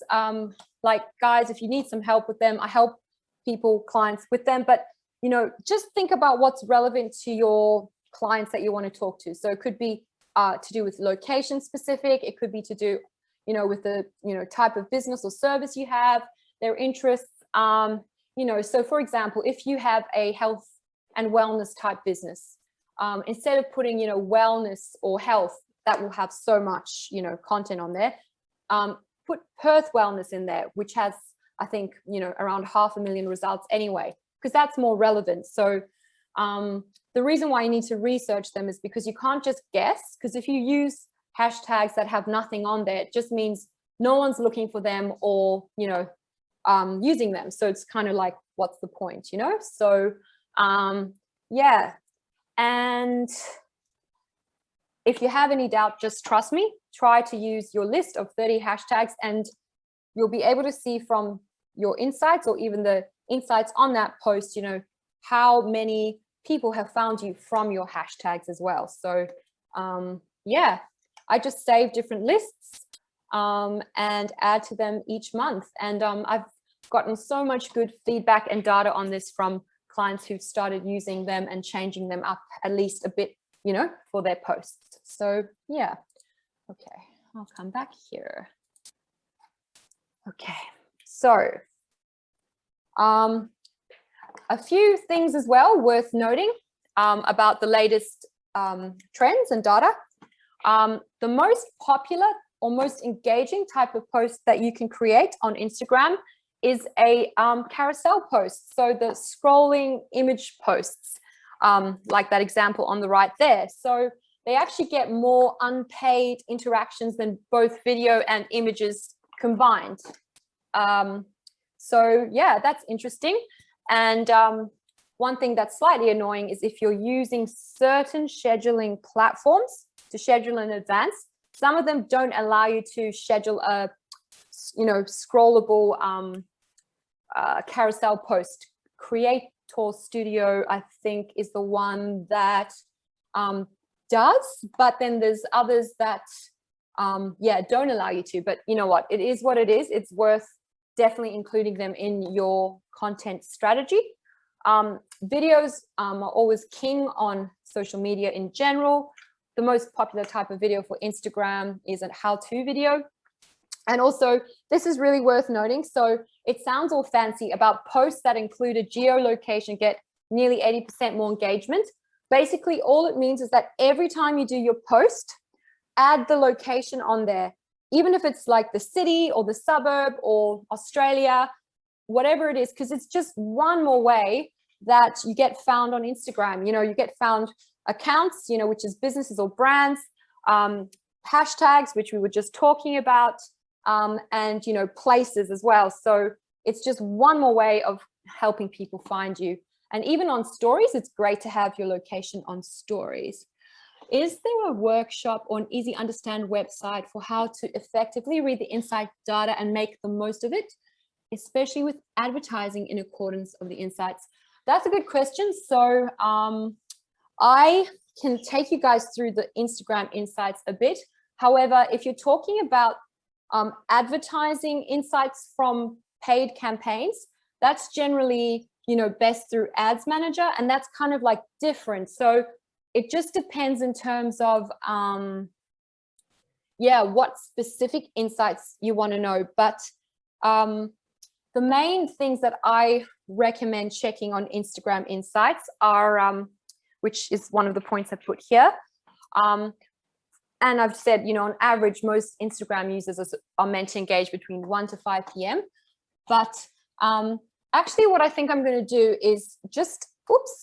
A: like guys, if you need some help with them, I help people, clients with them, but you know, just think about what's relevant to your clients that you want to talk to. So it could be to do with location specific, it could be to do, you know, with the, you know, type of business or service you have, their interests, you know, so for example, if you have a health and wellness type business, instead of putting, you know, wellness or health, that will have so much, you know, content on there, put Perth wellness in there, which has, I think, you know, around 500,000 results anyway, because that's more relevant. So the reason why you need to research them is because you can't just guess, because if you use hashtags that have nothing on there, it just means no one's looking for them or, you know, using them. So it's kind of like, what's the point, you know? So yeah, and if you have any doubt, just trust me, try to use your list of 30 hashtags and you'll be able to see from your insights or even the insights on that post, you know, how many people have found you from your hashtags as well. So yeah, I just save different lists and add to them each month. And I've gotten so much good feedback and data on this from clients who've started using them and changing them up at least a bit, you know, for their posts. So yeah, okay, I'll come back here. Okay, so a few things as well worth noting about the latest trends and data. The most popular or most engaging type of post that you can create on Instagram is a carousel post. So the scrolling image posts, like that example on the right there. So they actually get more unpaid interactions than both video and images combined. So yeah, that's interesting. And one thing that's slightly annoying is if you're using certain scheduling platforms to schedule in advance, some of them don't allow you to schedule a, you know, scrollable carousel post. Creator Studio, I think, is the one that does, but then there's others that yeah, don't allow you to. But you know what, it is what it is. It's worth definitely including them in your content strategy. Videos are always king on social media in general. The most popular type of video for Instagram is a how-to video. And also, this is really worth noting. So it sounds all fancy about posts that include a geolocation get nearly 80% more engagement. Basically, all it means is that every time you do your post, add the location on there. even if it's like the city or the suburb or Australia, whatever it is, because it's just one more way that you get found on Instagram. You know, you get found accounts, you know, which is businesses or brands, hashtags, which we were just talking about, and, you know, places as well. So it's just one more way of helping people find you. And even on stories, it's great to have your location on stories. Is there a workshop or an easy understand website for how to effectively read the insight data and make the most of it, especially with advertising in accordance of the insights? That's a good question. So I can take you guys through the Instagram insights a bit. However, if you're talking about advertising insights from paid campaigns, that's generally, you know, best through Ads Manager, and that's kind of like different. So it just depends in terms of, yeah, what specific insights you want to know. But the main things that I recommend checking on Instagram insights are, which is one of the points I put here. And I've said, you know, on average, most Instagram users are meant to engage between 1 to 5 p.m. But actually, what I think I'm going to do is just,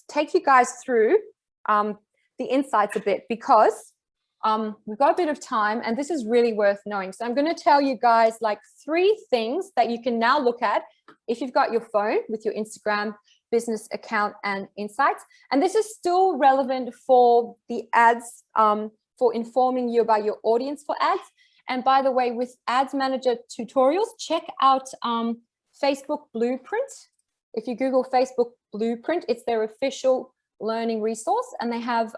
A: take you guys through the insights a bit, because we've got a bit of time and this is really worth knowing. So I'm going to tell you guys like 3 things that you can now look at if you've got your phone with your Instagram business account and insights. And this is still relevant for the ads, for informing you about your audience for ads. And by the way, with Ads Manager tutorials, check out Facebook Blueprint. If you Google Facebook Blueprint, it's their official learning resource, and they have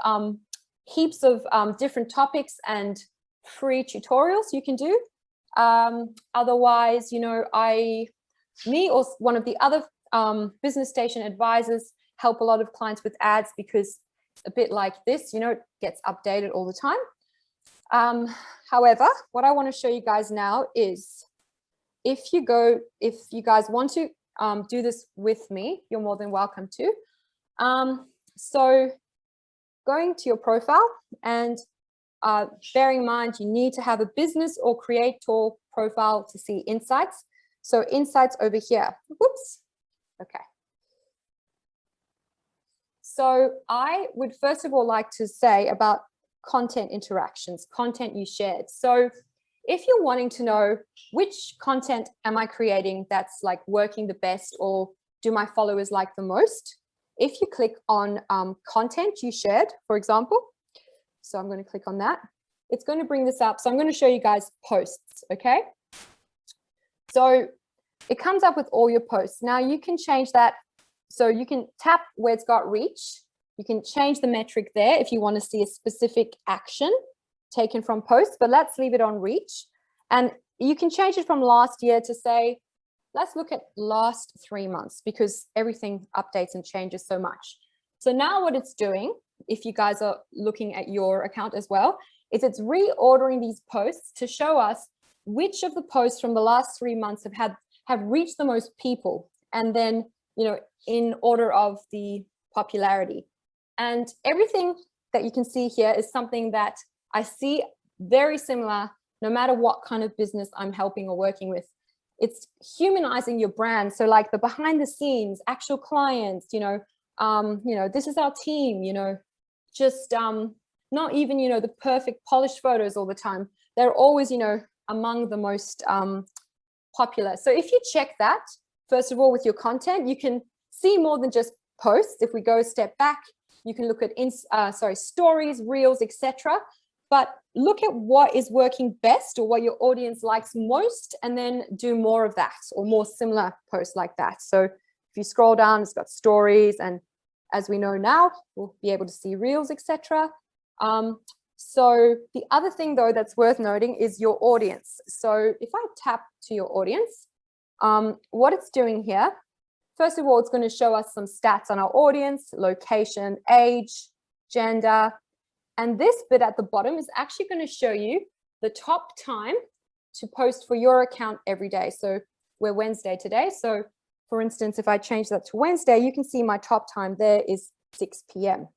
A: heaps of different topics and free tutorials you can do. Otherwise, you know, me or one of the other Business Station advisors help a lot of clients with ads, because a bit like this, you know, it gets updated all the time. However, what I want to show you guys now is, if you guys want to do this with me, you're more than welcome to. So going to your profile, and bearing in mind, you need to have a business or creator profile to see insights. So insights over here. Whoops. Okay. So I would first of all like to say about content interactions, content you shared. So if you're wanting to know which content am I creating that's like working the best, or do my followers like the most, if you click on content you shared, for example, so I'm going to click on that, it's going to bring this up. So I'm going to show you guys posts, okay? So it comes up with all your posts. Now you can change that. So you can tap where it's got reach. You can change the metric there if you want to see a specific action taken from posts, but let's leave it on reach. And you can change it from last year to say, let's look at last 3 months, because everything updates and changes so much. So now what it's doing, if you guys are looking at your account as well, is it's reordering these posts to show us which of the posts from the last 3 months have reached the most people, and then, you know, in order of the popularity. And everything that you can see here is something that I see very similar, no matter what kind of business I'm helping or working with. It's humanizing your brand. So like the behind the scenes, actual clients, you know, this is our team, you know, just not even, you know, the perfect polished photos all the time. They're always, you know, among the most popular. So if you check that, first of all, with your content, you can see more than just posts. If we go a step back, you can look at stories, reels, etc. But look at what is working best, or what your audience likes most, and then do more of that, or more similar posts like that. So if you scroll down, it's got stories, and as we know now, we'll be able to see reels, etc. So the other thing though that's worth noting is your audience. So if I tap to your audience, what it's doing here, first of all, it's going to show us some stats on our audience, location, age, gender. And this bit at the bottom is actually going to show you the top time to post for your account every day. So we're Wednesday today. So for instance, if I change that to Wednesday, you can see my top time there is 6 p.m.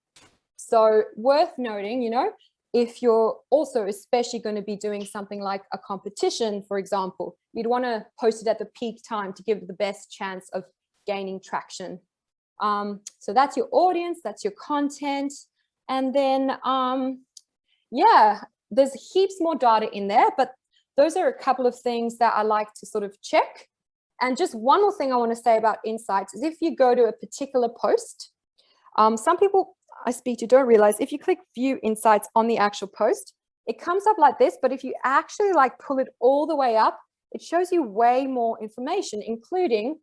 A: So worth noting, you know, if you're also especially going to be doing something like a competition, for example, you'd want to post it at the peak time to give it the best chance of gaining traction. So that's your audience, that's your content. And then, yeah, there's heaps more data in there, but those are a couple of things that I like to sort of check. And just one more thing I want to say about insights is if you go to a particular post, some people I speak to don't realize if you click view insights on the actual post, it comes up like this, but if you actually like pull it all the way up, it shows you way more information, including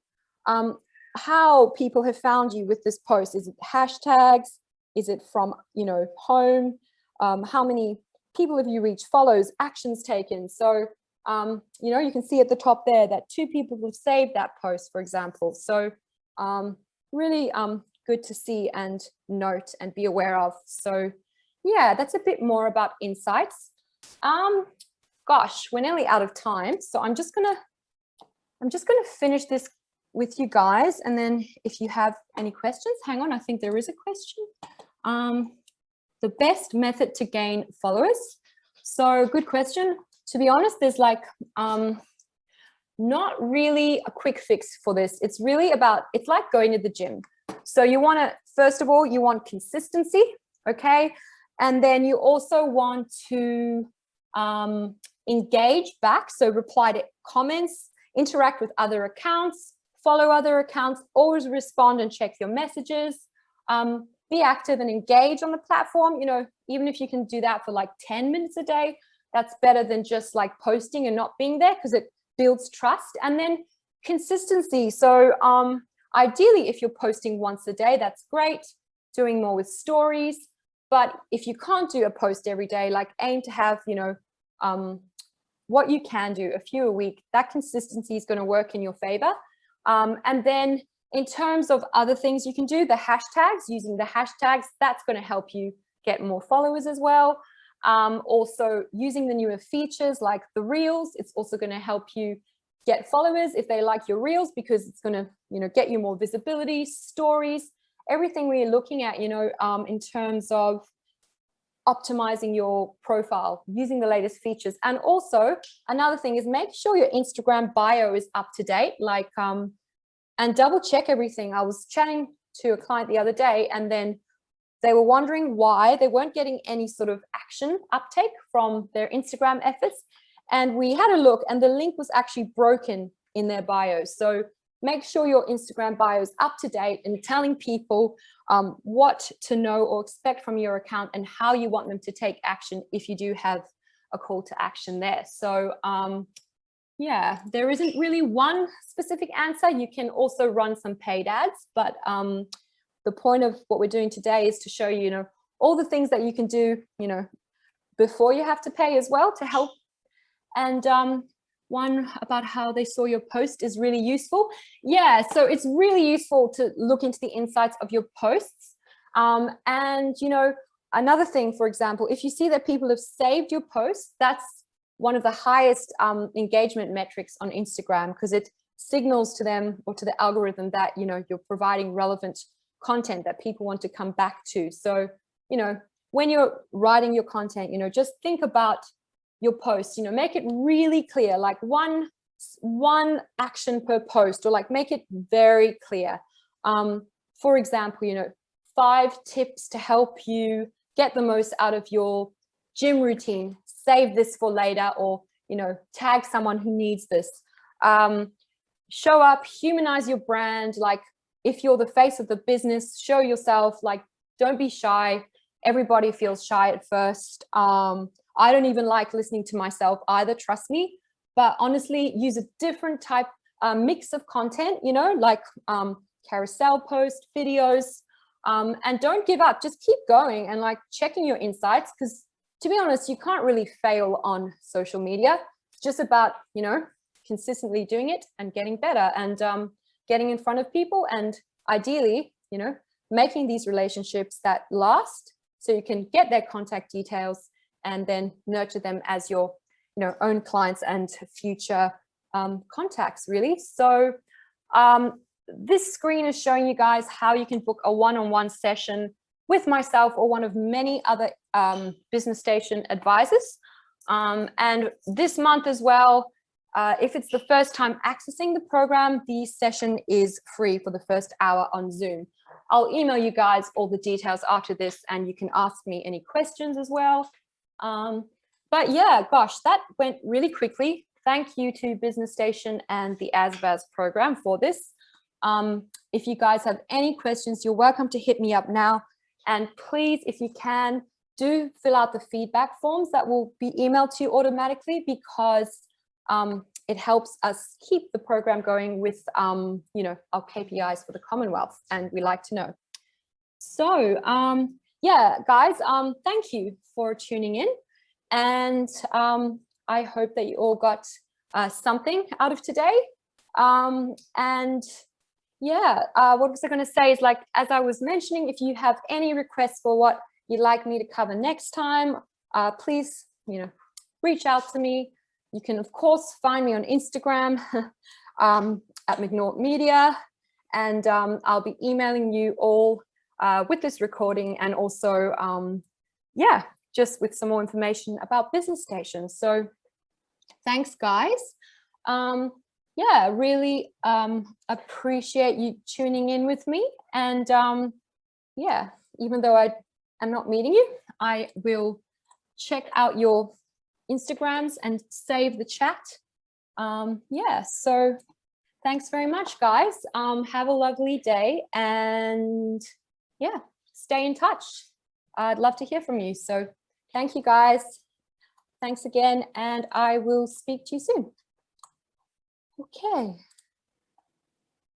A: how people have found you with this post. Is it hashtags? Is it from, you know, home? How many people have you reached, follows, actions taken? So, you know, you can see at the top there that 2 people have saved that post, for example. So really good to see and note and be aware of. So yeah, that's a bit more about insights. Gosh, we're nearly out of time. So I'm just gonna finish this with you guys. And then if you have any questions, hang on, I think there is a question. The best method to gain followers. So good question. To be honest, there's like not really a quick fix for this. It's really about, it's like going to the gym. So you want to, first of all, you want consistency, okay? And then you also want to engage back. So reply to comments, interact with other accounts, follow other accounts, always respond and check your messages. Be active and engage on the platform. You know, even if you can do that for like 10 minutes a day, that's better than just like posting and not being there, because it builds trust. And then consistency. So ideally, if you're posting once a day, that's great. Doing more with stories. But if you can't do a post every day, like aim to have, you know, what you can do, a few a week. That consistency is going to work in your favor. And then in terms of other things you can do, the hashtags, using the hashtags, that's going to help you get more followers as well. Also using the newer features like the reels, it's also going to help you get followers if they like your reels, because it's going to, you know, get you more visibility, stories, everything we're looking at, you know, in terms of optimizing your profile, using the latest features. And also another thing is make sure your Instagram bio is up to date, like, and double check everything. I was chatting to a client the other day, and then they were wondering why they weren't getting any sort of action uptake from their Instagram efforts. And we had a look, and the link was actually broken in their bio. So make sure your Instagram bio is up to date and telling people what to know or expect from your account and how you want them to take action if you do have a call to action there. So yeah, there isn't really one specific answer. You can also run some paid ads, but the point of what we're doing today is to show you, you know, all the things that you can do, you know, before you have to pay as well to help. And one about how they saw your post is really useful. Yeah, so it's really useful to look into the insights of your posts. And, you know, another thing, for example, if you see that people have saved your post, that's one of the highest engagement metrics on Instagram, because it signals to them or to the algorithm that, you know, you're providing relevant content that people want to come back to. So, you know, when you're writing your content, you know, just think about your post, you know, make it really clear, like one action per post, or like make it very clear. For example, you know, 5 tips to help you get the most out of your gym routine. Save this for later, or, you know, tag someone who needs this. Show up, humanize your brand. Like if you're the face of the business, show yourself, like don't be shy. Everybody feels shy at first. I don't even like listening to myself either, trust me. But honestly, use a different type, mix of content, you know, like carousel post, videos, and don't give up. Just keep going and like checking your insights, because to be honest, you can't really fail on social media. It's just about, you know, consistently doing it and getting better and getting in front of people, and ideally, you know, making these relationships that last, so you can get their contact details and then nurture them as your, you know, own clients and future contacts, really. So this screen is showing you guys how you can book a one-on-one session with myself or one of many other Business Station advisors. And this month as well, if it's the first time accessing the program, the session is free for the first hour on Zoom. I'll email you guys all the details after this, and you can ask me any questions as well. But yeah, gosh, that went really quickly. Thank you to Business Station and the ASBAS program for this. If you guys have any questions, you're welcome to hit me up now. And please, if you can, do fill out the feedback forms that will be emailed to you automatically, because it helps us keep the program going with, you know, our KPIs for the Commonwealth, and we like to know. So yeah, guys, thank you for tuning in, and I hope that you all got something out of today. And yeah, what was I going to say is, like, as I was mentioning, if you have any requests for what you'd like me to cover next time, please, you know, reach out to me. You can, of course, find me on Instagram at McNaught Media, and I'll be emailing you all with this recording, and also, yeah, just with some more information about Business Station. So thanks, guys. Yeah, really appreciate you tuning in with me. And yeah, even though I am not meeting you, I will check out your Instagrams and save the chat. Yeah, so thanks very much, guys. Have a lovely day, and yeah, stay in touch. I'd love to hear from you. So thank you, guys. Thanks again, and I will speak to you soon. Okay.